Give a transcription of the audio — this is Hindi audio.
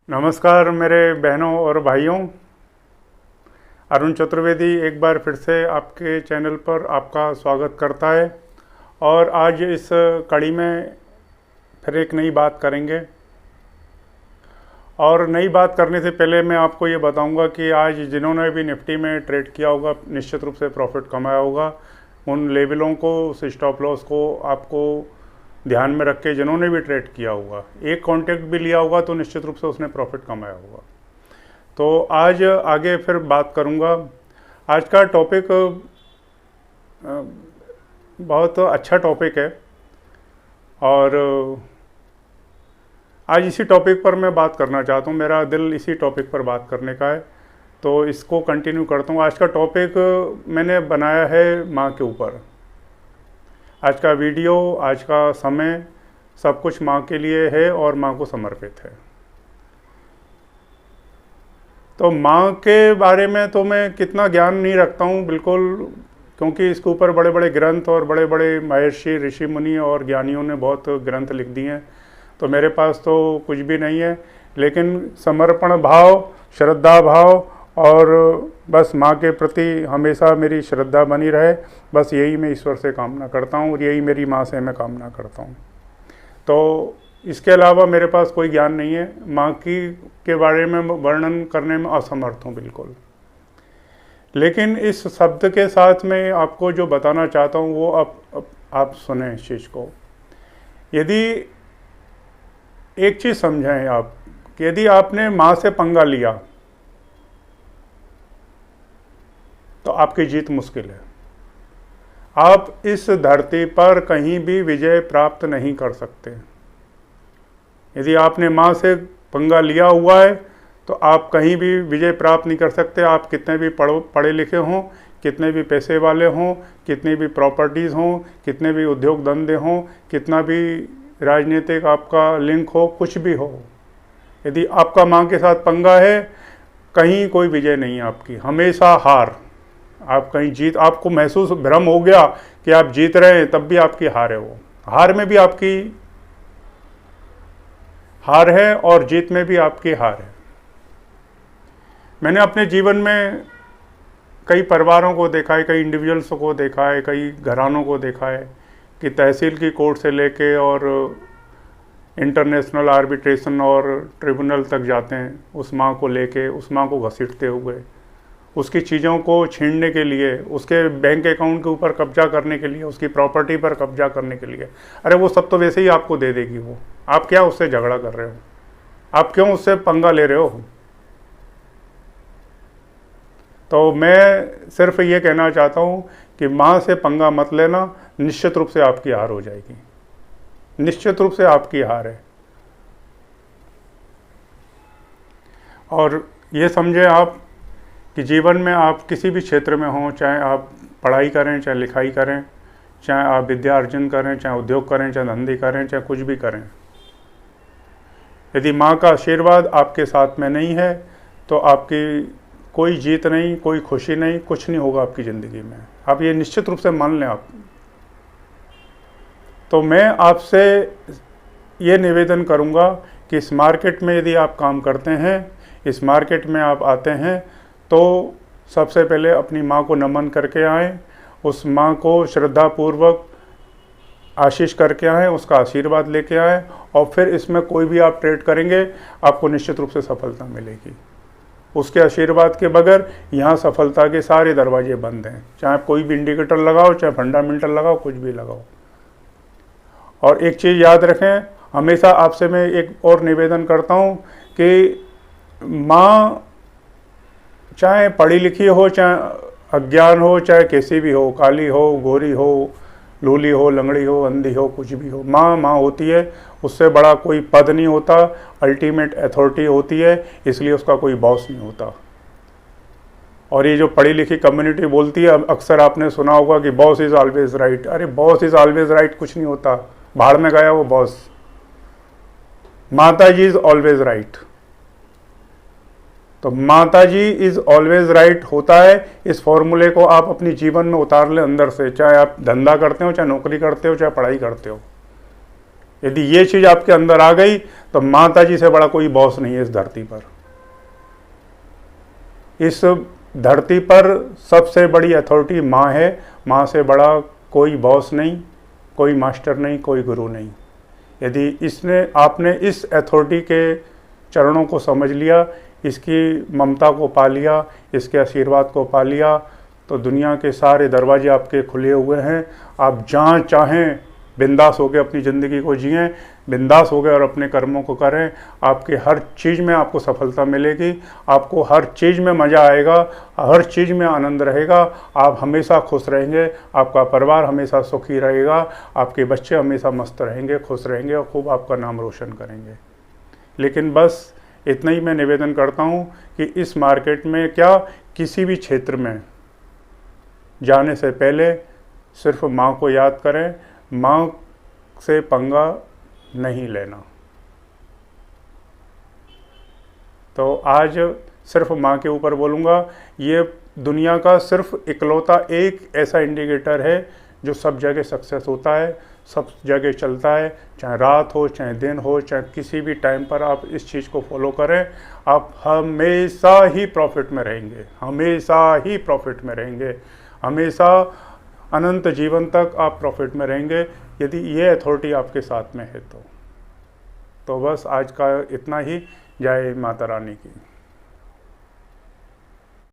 नमस्कार मेरे बहनों और भाइयों। अरुण चतुर्वेदी एक बार फिर से आपके चैनल पर आपका स्वागत करता है। और आज इस कड़ी में फिर एक नई बात करेंगे। और नई बात करने से पहले मैं आपको ये बताऊंगा कि आज जिन्होंने भी निफ्टी में ट्रेड किया होगा, निश्चित रूप से प्रॉफिट कमाया होगा। उन लेवलों को, उस स्टॉप लॉस को आपको ध्यान में रख के जिन्होंने भी ट्रेड किया होगा, एक कॉन्ट्रैक्ट भी लिया होगा तो निश्चित रूप से उसने प्रॉफिट कमाया होगा। तो आज आगे फिर बात करूंगा। आज का टॉपिक बहुत अच्छा टॉपिक है और आज इसी टॉपिक पर मैं बात करना चाहता हूँ। मेरा दिल इसी टॉपिक पर बात करने का है, तो इसको कंटिन्यू करता हूँ। आज का टॉपिक मैंने बनाया है माँ के ऊपर। आज का वीडियो, आज का समय, सब कुछ माँ के लिए है और माँ को समर्पित है। तो माँ के बारे में तो मैं कितना ज्ञान नहीं रखता हूँ बिल्कुल, क्योंकि इसके ऊपर बड़े बड़े ग्रंथ और बड़े बड़े महर्षि, ऋषि मुनि और ज्ञानियों ने बहुत ग्रंथ लिख दिए हैं। तो मेरे पास तो कुछ भी नहीं है, लेकिन समर्पण भाव, श्रद्धा भाव और बस माँ के प्रति हमेशा मेरी श्रद्धा बनी रहे, बस यही मैं ईश्वर से कामना करता हूँ और यही मेरी माँ से मैं कामना करता हूँ। तो इसके अलावा मेरे पास कोई ज्ञान नहीं है। माँ की के बारे में वर्णन करने में असमर्थ हूँ बिल्कुल। लेकिन इस शब्द के साथ मैं आपको जो बताना चाहता हूँ वो आप सुने इस चीज़ को। यदि एक चीज़ समझें आप कि यदि आपने माँ से पंगा लिया तो आपकी जीत मुश्किल है। आप इस धरती पर कहीं भी विजय प्राप्त नहीं कर सकते। यदि आपने माँ से पंगा लिया हुआ है तो आप कहीं भी विजय प्राप्त नहीं कर सकते। आप कितने भी पढ़े लिखे हों, कितने भी पैसे वाले हों, कितनी भी प्रॉपर्टीज़ हों, कितने भी उद्योग धंधे हों, कितना भी राजनीतिक आपका लिंक हो, कुछ भी हो, यदि आपका माँ के साथ पंगा है, कहीं कोई विजय नहीं है आपकी, हमेशा हार। आप कहीं जीत, आपको महसूस, भ्रम हो गया कि आप जीत रहे हैं, तब भी आपकी हार है। वो हार में भी आपकी हार है और जीत में भी आपकी हार है। मैंने अपने जीवन में कई परिवारों को देखा है, कई इंडिविजुअल्स को देखा है, कई घरानों को देखा है कि तहसील की कोर्ट से लेके और इंटरनेशनल आर्बिट्रेशन और ट्रिब्यूनल तक जाते हैं उस माँ को लेके, उस माँ को घसीटते हुए, उसकी चीज़ों को छीनने के लिए, उसके बैंक अकाउंट के ऊपर कब्जा करने के लिए, उसकी प्रॉपर्टी पर कब्जा करने के लिए। अरे वो सब तो वैसे ही आपको दे देगी वो। आप क्या उससे झगड़ा कर रहे हो? आप क्यों उससे पंगा ले रहे हो? तो मैं सिर्फ ये कहना चाहता हूँ कि माँ से पंगा मत लेना, निश्चित रूप से आपकी हार हो जाएगी। निश्चित रूप से आपकी हार है। और ये समझें आप कि जीवन में आप किसी भी क्षेत्र में हों, चाहे आप पढ़ाई करें, चाहे लिखाई करें, चाहे आप विद्या अर्जन करें, चाहे उद्योग करें, चाहे धंधे करें, चाहे कुछ भी करें, यदि माँ का आशीर्वाद आपके साथ में नहीं है तो आपकी कोई जीत नहीं, कोई खुशी नहीं, कुछ नहीं होगा आपकी ज़िंदगी में। आप ये निश्चित रूप से मान लें आप। तो मैं आपसे ये निवेदन करूँगा कि इस मार्केट में यदि आप काम करते हैं, इस मार्केट में आप आते हैं, तो सबसे पहले अपनी माँ को नमन करके आएँ, उस माँ को श्रद्धापूर्वक आशीष करके आएँ, उसका आशीर्वाद लेके आएँ, और फिर इसमें कोई भी आप ट्रेड करेंगे आपको निश्चित रूप से सफलता मिलेगी। उसके आशीर्वाद के बगैर यहाँ सफलता के सारे दरवाजे बंद हैं। चाहे आप कोई भी इंडिकेटर लगाओ, चाहे फंडामेंटल लगाओ, कुछ भी लगाओ। और एक चीज़ याद रखें, हमेशा आपसे मैं एक और निवेदन करता हूँ कि माँ चाहे पढ़ी लिखी हो, चाहे अज्ञान हो, चाहे कैसी भी हो, काली हो, गोरी हो, लूली हो, लंगड़ी हो, अंधी हो, कुछ भी हो, माँ माँ होती है। उससे बड़ा कोई पद नहीं होता, अल्टीमेट अथॉरिटी होती है, इसलिए उसका कोई बॉस नहीं होता। और ये जो पढ़ी लिखी कम्युनिटी बोलती है, अक्सर आपने सुना होगा कि बॉस इज़ ऑलवेज राइट। अरे बॉस इज़ ऑलवेज राइट कुछ नहीं होता, भाड़ में गया वो बॉस। माता जी इज़ ऑलवेज राइट। तो माता जी इज़ ऑलवेज राइट होता है। इस फॉर्मूले को आप अपनी जीवन में उतार लें अंदर से, चाहे आप धंधा करते हो, चाहे नौकरी करते हो, चाहे पढ़ाई करते हो। यदि ये चीज़ आपके अंदर आ गई तो माता जी से बड़ा कोई बॉस नहीं है इस धरती पर। इस धरती पर सबसे बड़ी अथॉरिटी माँ है। माँ से बड़ा कोई बॉस नहीं, कोई मास्टर नहीं, कोई गुरु नहीं। यदि आपने इस अथॉरिटी के चरणों को समझ लिया, इसकी ममता को पा लिया, इसके आशीर्वाद को पा लिया, तो दुनिया के सारे दरवाजे आपके खुले हुए हैं। आप जहाँ चाहें बिंदास होकर अपनी ज़िंदगी को जिएं, बिंदास होकर और अपने कर्मों को करें। आपके हर चीज़ में आपको सफलता मिलेगी, आपको हर चीज़ में मज़ा आएगा, हर चीज़ में आनंद रहेगा। आप हमेशा खुश रहेंगे, आपका परिवार हमेशा सुखी रहेगा, आपके बच्चे हमेशा मस्त रहेंगे, खुश रहेंगे और खूब आपका नाम रोशन करेंगे। लेकिन बस इतना ही मैं निवेदन करता हूँ कि इस मार्केट में क्या, किसी भी क्षेत्र में जाने से पहले सिर्फ माँ को याद करें, माँ से पंगा नहीं लेना। तो आज सिर्फ माँ के ऊपर बोलूँगा। ये दुनिया का सिर्फ इकलौता एक ऐसा इंडिकेटर है जो सब जगह सक्सेस होता है, सब जगह चलता है, चाहे रात हो, चाहे दिन हो, चाहे किसी भी टाइम पर आप इस चीज़ को फॉलो करें, आप हमेशा ही प्रॉफिट में रहेंगे, हमेशा ही प्रॉफिट में रहेंगे, हमेशा अनंत जीवन तक आप प्रॉफिट में रहेंगे यदि ये अथॉरिटी आपके साथ में है तो बस आज का इतना ही। जय माता रानी की।